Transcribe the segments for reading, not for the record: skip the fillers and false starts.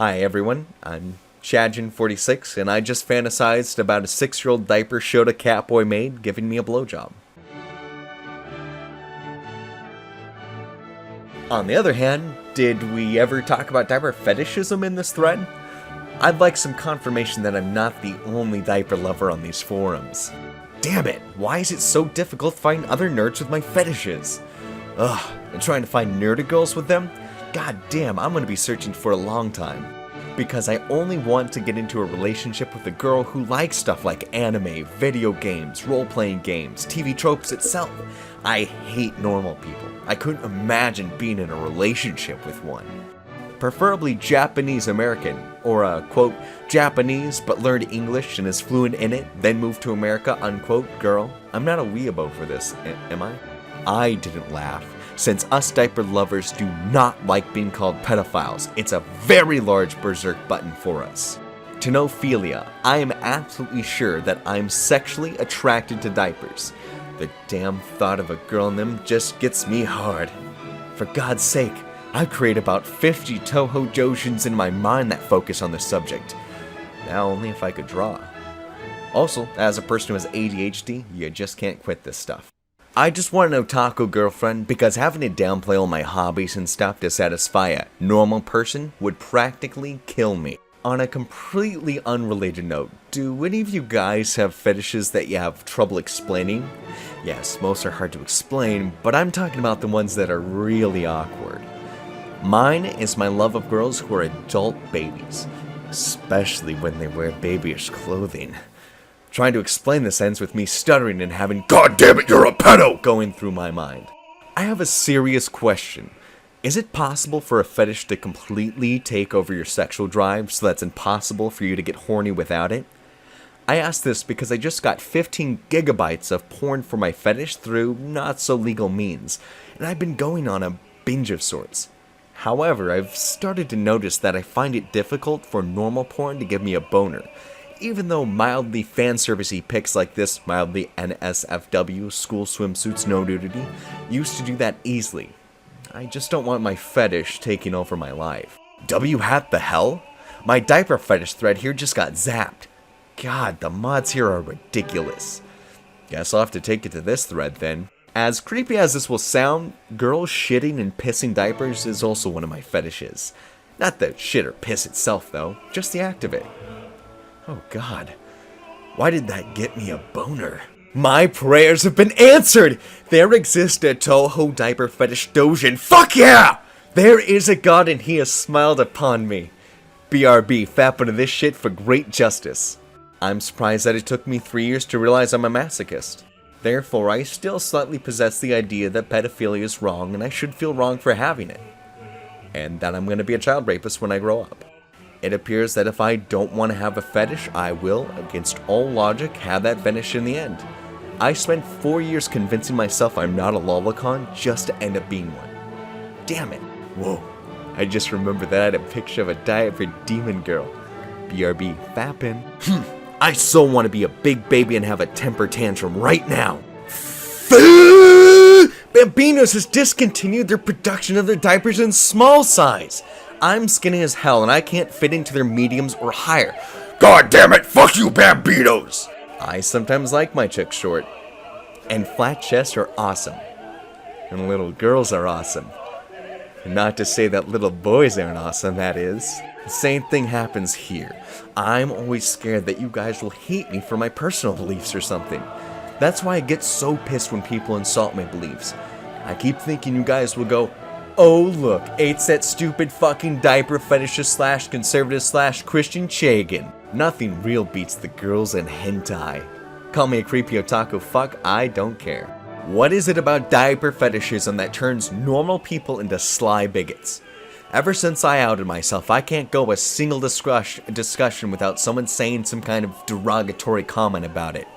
Hi everyone, I'm Chagen 46 and I just fantasized about a 6-year-old diaper Shota Catboy maid giving me a blowjob. On the other hand, did we ever talk about diaper fetishism in this thread? I'd like some confirmation that I'm not the only diaper lover on these forums. Damn it, why is it so difficult to find other nerds with my fetishes? Ugh, and trying to find nerdy girls with them? God damn, I'm gonna be searching for a long time. Because I only want to get into a relationship with a girl who likes stuff like anime, video games, role-playing games, TV tropes itself. I hate normal people. I couldn't imagine being in a relationship with one. Preferably Japanese American, or a, quote, Japanese but learned English and is fluent in it, then moved to America, unquote, girl. I'm not a weeabo for this, am I? I didn't laugh, since us diaper lovers do not like being called pedophiles. It's a very large berserk button for us. To no philia, I am absolutely sure that I'm sexually attracted to diapers. The damn thought of a girl in them just gets me hard. For God's sake, I've created about 50 Toho Jojins in my mind that focus on the subject. Now only if I could draw. Also, as a person who has ADHD, you just can't quit this stuff. I just want an otaku girlfriend because having to downplay all my hobbies and stuff to satisfy a normal person would practically kill me. On a completely unrelated note, do any of you guys have fetishes that you have trouble explaining? Yes, most are hard to explain, but I'm talking about the ones that are really awkward. Mine is my love of girls who are adult babies, especially when they wear babyish clothing. Trying to explain this ends with me stuttering and having "God damn it, you're a pedo!" going through my mind. I have a serious question. Is it possible for a fetish to completely take over your sexual drive so that's impossible for you to get horny without it? I ask this because I just got 15 gigabytes of porn for my fetish through not so legal means, and I've been going on a binge of sorts. However, I've started to notice that I find it difficult for normal porn to give me a boner, even though mildly fanservice-y pics like this mildly NSFW, school swimsuits no nudity, used to do that easily. I just don't want my fetish taking over my life. W hat the hell? My diaper fetish thread here just got zapped. God, the mods here are ridiculous. Guess I'll have to take it to this thread then. As creepy as this will sound, girls shitting and pissing diapers is also one of my fetishes. Not the shit or piss itself though, just the act of it. Oh God, why did that get me a boner? My prayers have been answered! There exists a Toho diaper fetish dojin. Fuck yeah! There is a god and he has smiled upon me. BRB, fapping to this shit for great justice. I'm surprised that it took me 3 years to realize I'm a masochist. Therefore, I still slightly possess the idea that pedophilia is wrong and I should feel wrong for having it. And that I'm going to be a child rapist when I grow up. It appears that if I don't want to have a fetish, I will, against all logic, have that fetish in the end. I spent 4 years convincing myself I'm not a lolicon just to end up being one. Damn it. Whoa. I just remembered that I had a picture of a diaper demon girl. BRB fappin'. I so want to be a big baby and have a temper tantrum right now. Bambinos has discontinued their production of their diapers in small size. I'm skinny as hell and I can't fit into their mediums or higher. God damn it, fuck you Bambinos! I sometimes like my chicks short. And flat chests are awesome. And little girls are awesome. Not to say that little boys aren't awesome, that is. The same thing happens here. I'm always scared that you guys will hate me for my personal beliefs or something. That's why I get so pissed when people insult my beliefs. I keep thinking you guys will go, "Oh look, it's that stupid fucking diaper fetishist / conservative / Christian Chagen." Nothing real beats the girls and hentai. Call me a creepy otaku fuck, I don't care. What is it about diaper fetishism that turns normal people into sly bigots? Ever since I outed myself, I can't go a single discussion without someone saying some kind of derogatory comment about it.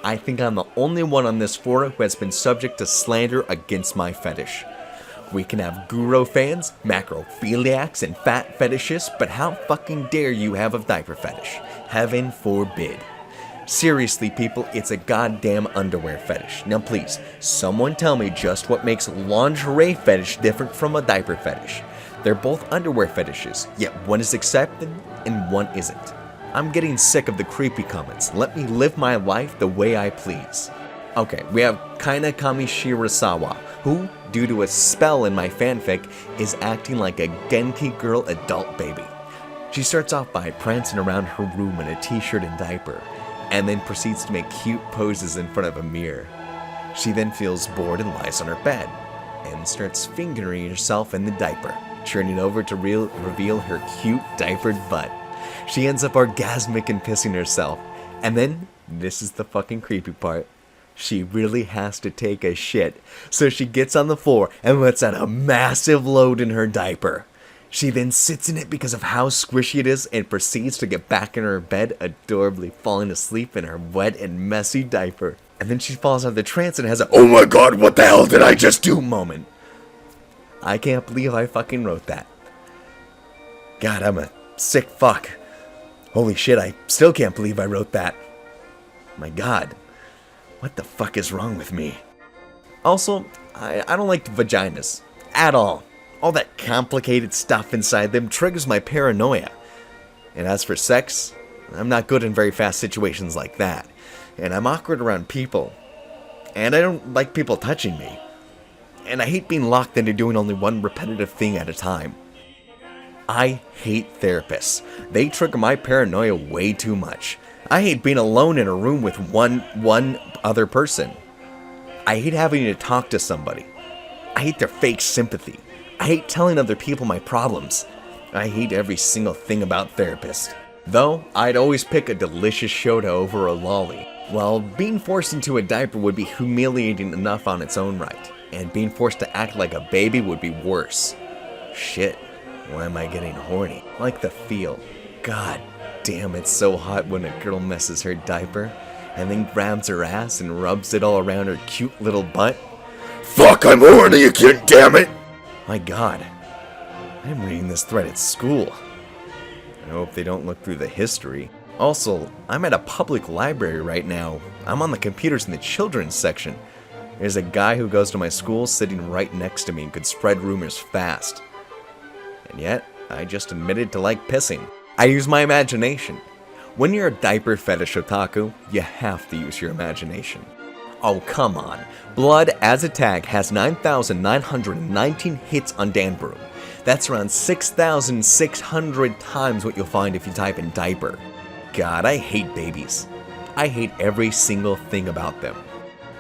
I think I'm the only one on this forum who has been subject to slander against my fetish. We can have guru fans, macrophiliacs, and fat fetishists, but how fucking dare you have a diaper fetish? Heaven forbid. Seriously, people, it's a goddamn underwear fetish. Now please, someone tell me just what makes lingerie fetish different from a diaper fetish. They're both underwear fetishes, yet one is accepted and one isn't. I'm getting sick of the creepy comments. Let me live my life the way I please. Okay, we have Kaina Kamishirasawa, who, due to a spell in my fanfic, is acting like a Genki girl adult baby. She starts off by prancing around her room in a t-shirt and diaper, and then proceeds to make cute poses in front of a mirror. She then feels bored and lies on her bed, and starts fingering herself in the diaper, turning over to reveal her cute diapered butt. She ends up orgasmic and pissing herself, and then, this is the fucking creepy part, she really has to take a shit, so she gets on the floor and lets out a massive load in her diaper. She then sits in it because of how squishy it is and proceeds to get back in her bed, adorably falling asleep in her wet and messy diaper. And then she falls out of the trance and has a "oh my god, what the hell did I just do" moment. I can't believe I fucking wrote that. God, I'm a sick fuck. Holy shit, I still can't believe I wrote that. My god, what the fuck is wrong with me? Also, I don't like the vaginas. At all. All that complicated stuff inside them triggers my paranoia. And as for sex, I'm not good in very fast situations like that. And I'm awkward around people. And I don't like people touching me. And I hate being locked into doing only one repetitive thing at a time. I hate therapists. They trigger my paranoia way too much. I hate being alone in a room with one other person. I hate having to talk to somebody. I hate their fake sympathy. I hate telling other people my problems. I hate every single thing about therapists. Though, I'd always pick a delicious soda over a lolly. Well, being forced into a diaper would be humiliating enough on its own right. And being forced to act like a baby would be worse. Shit, why am I getting horny? Like the feel. God damn, it's so hot when a girl messes her diaper, and then grabs her ass and rubs it all around her cute little butt. Fuck, I'm horny again, damn it! My god, I'm reading this thread at school. I hope they don't look through the history. Also, I'm at a public library right now. I'm on the computers in the children's section. There's a guy who goes to my school sitting right next to me and could spread rumors fast. And yet, I just admitted to like pissing. I use my imagination. When you're a diaper fetish otaku, you have to use your imagination. Oh, come on. Blood as a tag has 9,919 hits on Danbrew. That's around 6,600 times what you'll find if you type in diaper. God, I hate babies. I hate every single thing about them.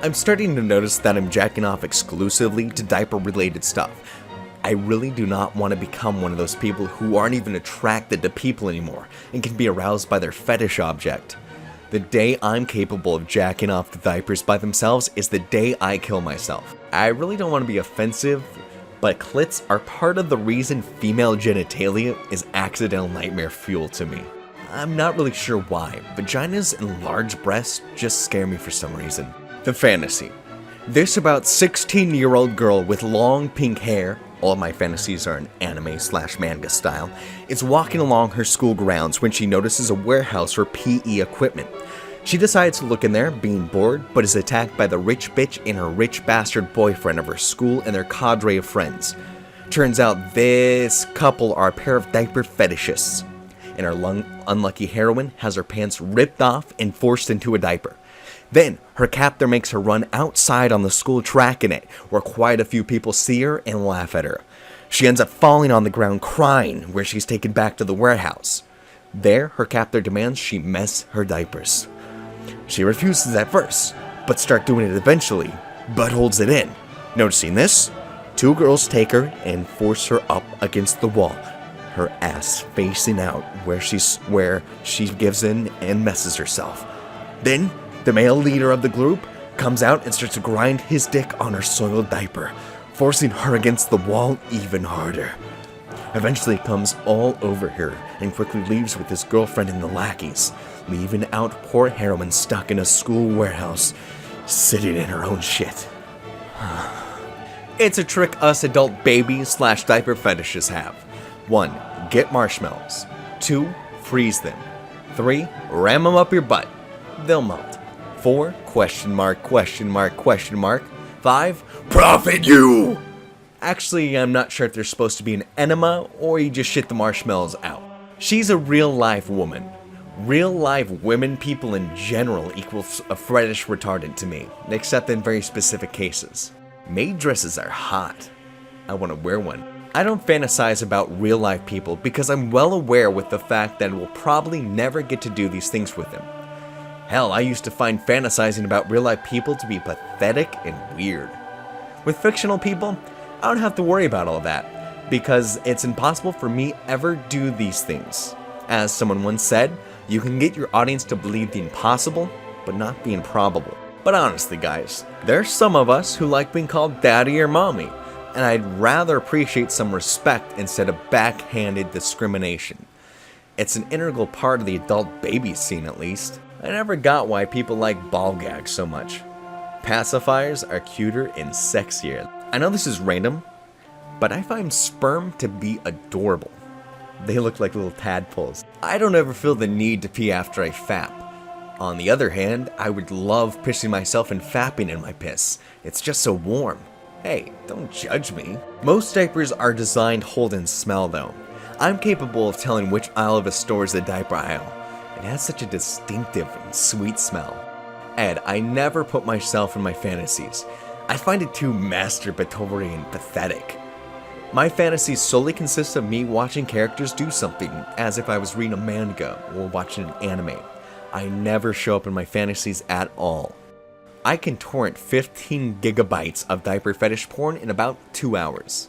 I'm starting to notice that I'm jacking off exclusively to diaper-related stuff. I really do not want to become one of those people who aren't even attracted to people anymore and can be aroused by their fetish object. The day I'm capable of jacking off the diapers by themselves is the day I kill myself. I really don't want to be offensive, but clits are part of the reason female genitalia is accidental nightmare fuel to me. I'm not really sure why. Vaginas and large breasts just scare me for some reason. The fantasy. This about 16-year-old girl with long pink hair, all my fantasies are in anime/manga style, is walking along her school grounds when she notices a warehouse for PE equipment. She decides to look in there, being bored, but is attacked by the rich bitch and her rich bastard boyfriend of her school and their cadre of friends. Turns out this couple are a pair of diaper fetishists, and our unlucky heroine has her pants ripped off and forced into a diaper. Then, her captor makes her run outside on the school track in it, where quite a few people see her and laugh at her. She ends up falling on the ground crying, where she's taken back to the warehouse. There, her captor demands she mess her diapers. She refuses at first, but starts doing it eventually, but holds it in. Noticing this, two girls take her and force her up against the wall, her ass facing out, where she gives in and messes herself. Then, the male leader of the group comes out and starts to grind his dick on her soiled diaper, forcing her against the wall even harder. Eventually he comes all over her and quickly leaves with his girlfriend and the lackeys, leaving out poor heroine stuck in a school warehouse, sitting in her own shit. It's a trick us adult babies/diaper fetishes have. 1. Get marshmallows. 2. Freeze them. 3. Ram them up your butt. They'll melt. 4. ? 5. Profit you! Actually, I'm not sure if they're supposed to be an enema or you just shit the marshmallows out. She's a real life woman. Real life women people in general equals a fetish retardant to me, except in very specific cases. Maid dresses are hot. I want to wear one. I don't fantasize about real life people because I'm well aware with the fact that I will probably never get to do these things with them. Hell, I used to find fantasizing about real life people to be pathetic and weird. With fictional people, I don't have to worry about all that because it's impossible for me ever do these things. As someone once said, you can get your audience to believe the impossible, but not the improbable. But honestly guys, there's some of us who like being called daddy or mommy, and I'd rather appreciate some respect instead of backhanded discrimination. It's an integral part of the adult baby scene at least. I never got why people like ball gags so much. Pacifiers are cuter and sexier. I know this is random, but I find sperm to be adorable. They look like little tadpoles. I don't ever feel the need to pee after I fap. On the other hand, I would love pissing myself and fapping in my piss. It's just so warm. Hey, don't judge me. Most diapers are designed to hold and smell though. I'm capable of telling which aisle of a store is the diaper aisle. It has such a distinctive and sweet smell. And I never put myself in my fantasies. I find it too masturbatory and pathetic. My fantasies solely consist of me watching characters do something, as if I was reading a manga or watching an anime. I never show up in my fantasies at all. I can torrent 15 gigabytes of diaper fetish porn in about 2 hours.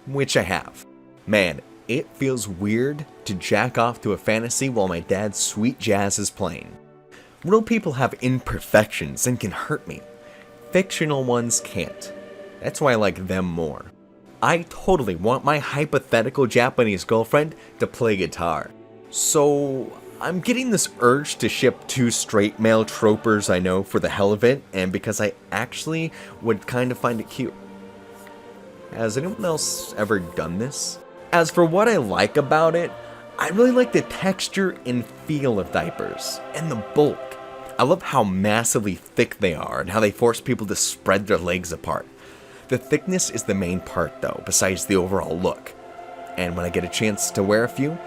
Which I have. Man, it feels weird to jack off to a fantasy while my dad's sweet jazz is playing. Real people have imperfections and can hurt me. Fictional ones can't. That's why I like them more. I totally want my hypothetical Japanese girlfriend to play guitar. So I'm getting this urge to ship 2 straight male tropers I know for the hell of it, and because I actually would kind of find it cute. Has anyone else ever done this? As for what I like about it, I really like the texture and feel of diapers, and the bulk. I love how massively thick they are and how they force people to spread their legs apart. The thickness is the main part though, besides the overall look. And when I get a chance to wear a few,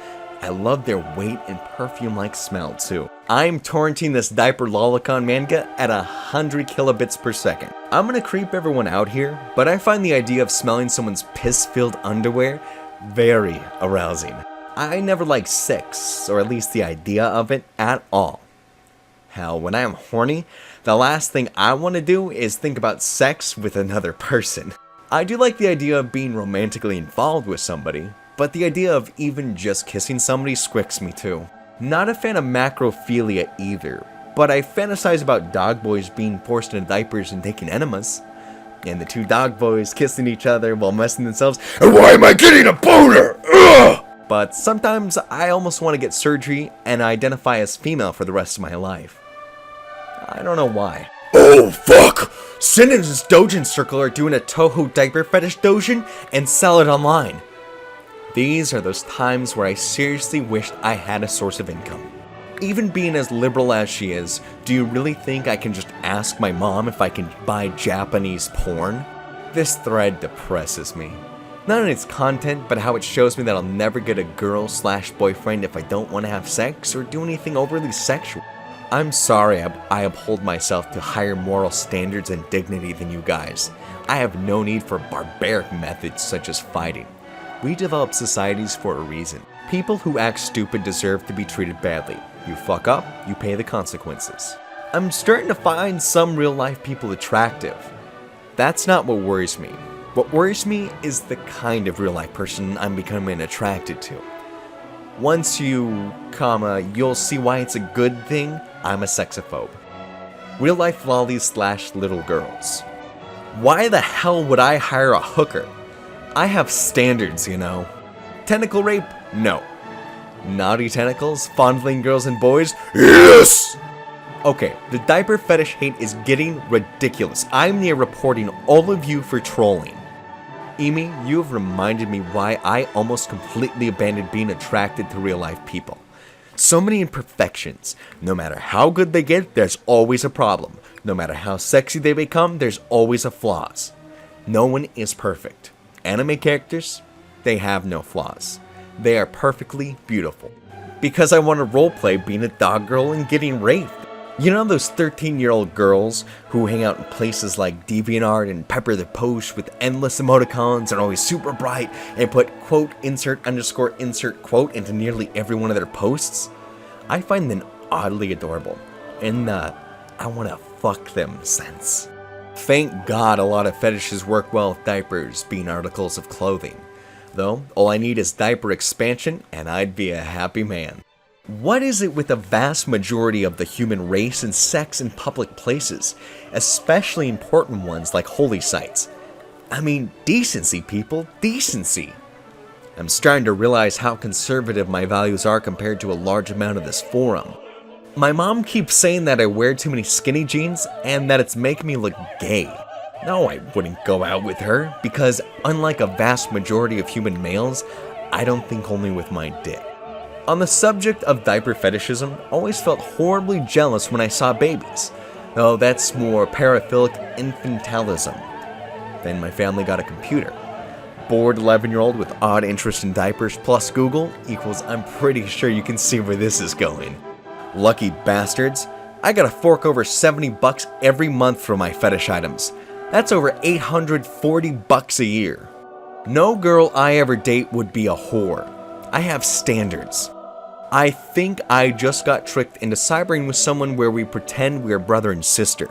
I love their weight and perfume-like smell too. I'm torrenting this diaper lolicon manga at 100 kilobits per second. I'm gonna creep everyone out here, but I find the idea of smelling someone's piss-filled underwear very arousing. I never liked sex, or at least the idea of it, at all. Hell, when I am horny, the last thing I want to do is think about sex with another person. I do like the idea of being romantically involved with somebody, but the idea of even just kissing somebody squicks me too. Not a fan of macrophilia either, but I fantasize about dog boys being forced into diapers and taking enemas. And the 2 dog boys kissing each other while messing themselves. And why am I getting a boner? Ugh! But sometimes I almost want to get surgery and identify as female for the rest of my life. I don't know why. Oh fuck! Sin and his Dojin Circle are doing a Toho diaper fetish dojin and sell it online. These are those times where I seriously wished I had a source of income. Even being as liberal as she is, do you really think I can just ask my mom if I can buy Japanese porn? This thread depresses me. Not in its content, but how it shows me that I'll never get a girl/boyfriend if I don't want to have sex or do anything overly sexual. I'm sorry I uphold myself to higher moral standards and dignity than you guys. I have no need for barbaric methods such as fighting. We develop societies for a reason. People who act stupid deserve to be treated badly. You fuck up, you pay the consequences. I'm starting to find some real life people attractive. That's not what worries me. What worries me is the kind of real life person I'm becoming attracted to. Once you'll see why it's a good thing, I'm a sexophobe. Real life lollies/little girls. Why the hell would I hire a hooker? I have standards, you know. Tentacle rape? No. Naughty tentacles? Fondling girls and boys? Yes! Okay, the diaper fetish hate is getting ridiculous. I'm near reporting all of you for trolling. Emi, you have reminded me why I almost completely abandoned being attracted to real life people. So many imperfections. No matter how good they get, there's always a problem. No matter how sexy they become, there's always a flaws. No one is perfect. Anime characters, they have no flaws. They are perfectly beautiful. Because I want to roleplay being a dog girl and getting raped. You know those 13-year-old girls who hang out in places like DeviantArt and pepper their posts with endless emoticons and are always super bright and put quote insert underscore insert quote into nearly every one of their posts? I find them oddly adorable in the I want to fuck them sense. Thank God a lot of fetishes work well with diapers being articles of clothing. Though, all I need is diaper expansion and I'd be a happy man. What is it with the vast majority of the human race and sex in public places, especially important ones like holy sites? I mean, decency, people, decency. I'm starting to realize how conservative my values are compared to a large amount of this forum. My mom keeps saying that I wear too many skinny jeans and that it's making me look gay. No, I wouldn't go out with her, because unlike a vast majority of human males, I don't think only with my dick. On the subject of diaper fetishism, I always felt horribly jealous when I saw babies, though that's more paraphilic infantilism. Then my family got a computer. Bored 11-year-old with odd interest in diapers plus Google equals I'm pretty sure you can see where this is going. Lucky bastards, I gotta fork over $70 every month for my fetish items. That's over $840 a year. No girl I ever date would be a whore. I have standards. I think I just got tricked into cybering with someone where we pretend we're brother and sister.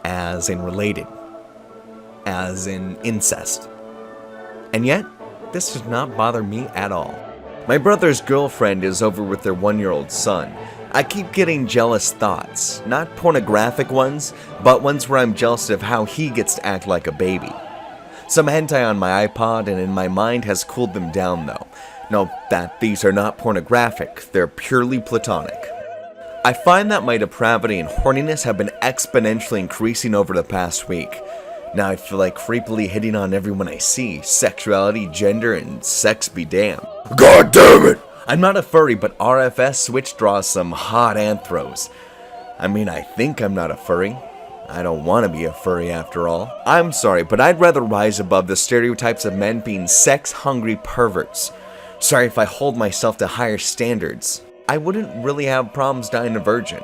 As in related. As in incest. And yet, this does not bother me at all. My brother's girlfriend is over with their 1-year-old son. I keep getting jealous thoughts. Not pornographic ones, but ones where I'm jealous of how he gets to act like a baby. Some hentai on my iPod and in my mind has cooled them down though. Note that these are not pornographic, they're purely platonic. I find that my depravity and horniness have been exponentially increasing over the past week. Now I feel like creepily hitting on everyone I see, sexuality, gender, and sex be damned. God damn it! I'm not a furry, but RFS Switch draws some hot anthros. I mean, I think I'm not a furry. I don't want to be a furry after all. I'm sorry, but I'd rather rise above the stereotypes of men being sex-hungry perverts. Sorry if I hold myself to higher standards. I wouldn't really have problems dying a virgin.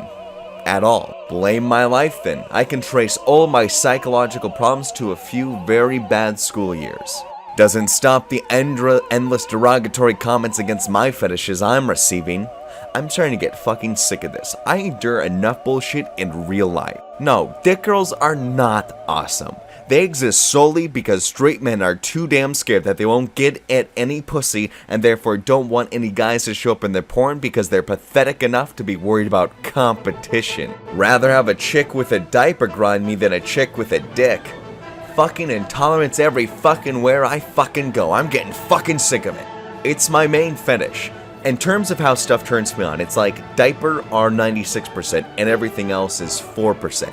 At all. Blame my life then. I can trace all my psychological problems to a few very bad school years. Doesn't stop the endless derogatory comments against my fetishes I'm receiving. I'm starting to get fucking sick of this. I endure enough bullshit in real life. No, dick girls are not awesome. They exist solely because straight men are too damn scared that they won't get at any pussy and therefore don't want any guys to show up in their porn because they're pathetic enough to be worried about competition. Rather have a chick with a diaper grind me than a chick with a dick. Fucking intolerance every fucking where I fucking go. I'm getting fucking sick of it. It's my main fetish. In terms of how stuff turns me on, it's like diaper are 96% and everything else is 4%.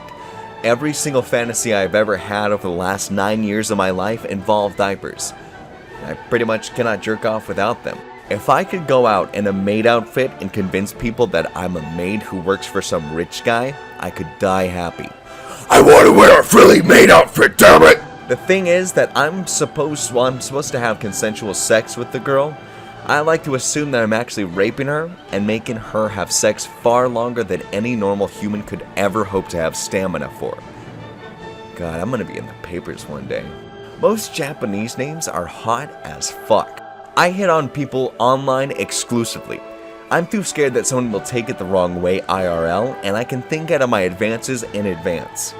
Every single fantasy I've ever had over the last 9 years of my life involved diapers. I pretty much cannot jerk off without them. If I could go out in a maid outfit and convince people that I'm a maid who works for some rich guy, I could die happy. I want to wear a frilly maid outfit, damn it! The thing is that I'm supposed to have consensual sex with the girl. I like to assume that I'm actually raping her and making her have sex far longer than any normal human could ever hope to have stamina for. God, I'm gonna be in the papers one day. Most Japanese names are hot as fuck. I hit on people online exclusively. I'm too scared that someone will take it the wrong way IRL, and I can think out of my advances in advance.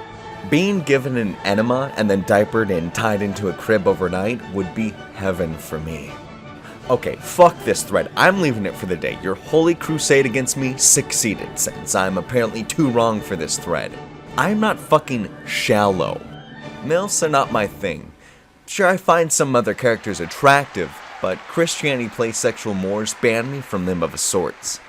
Being given an enema and then diapered and tied into a crib overnight would be heaven for me. Okay, fuck this thread. I'm leaving it for the day. Your holy crusade against me succeeded, since I'm apparently too wrong for this thread. I'm not fucking shallow. MILFs are not my thing. Sure, I find some other characters attractive, but Christianity plays sexual mores ban me from them of sorts.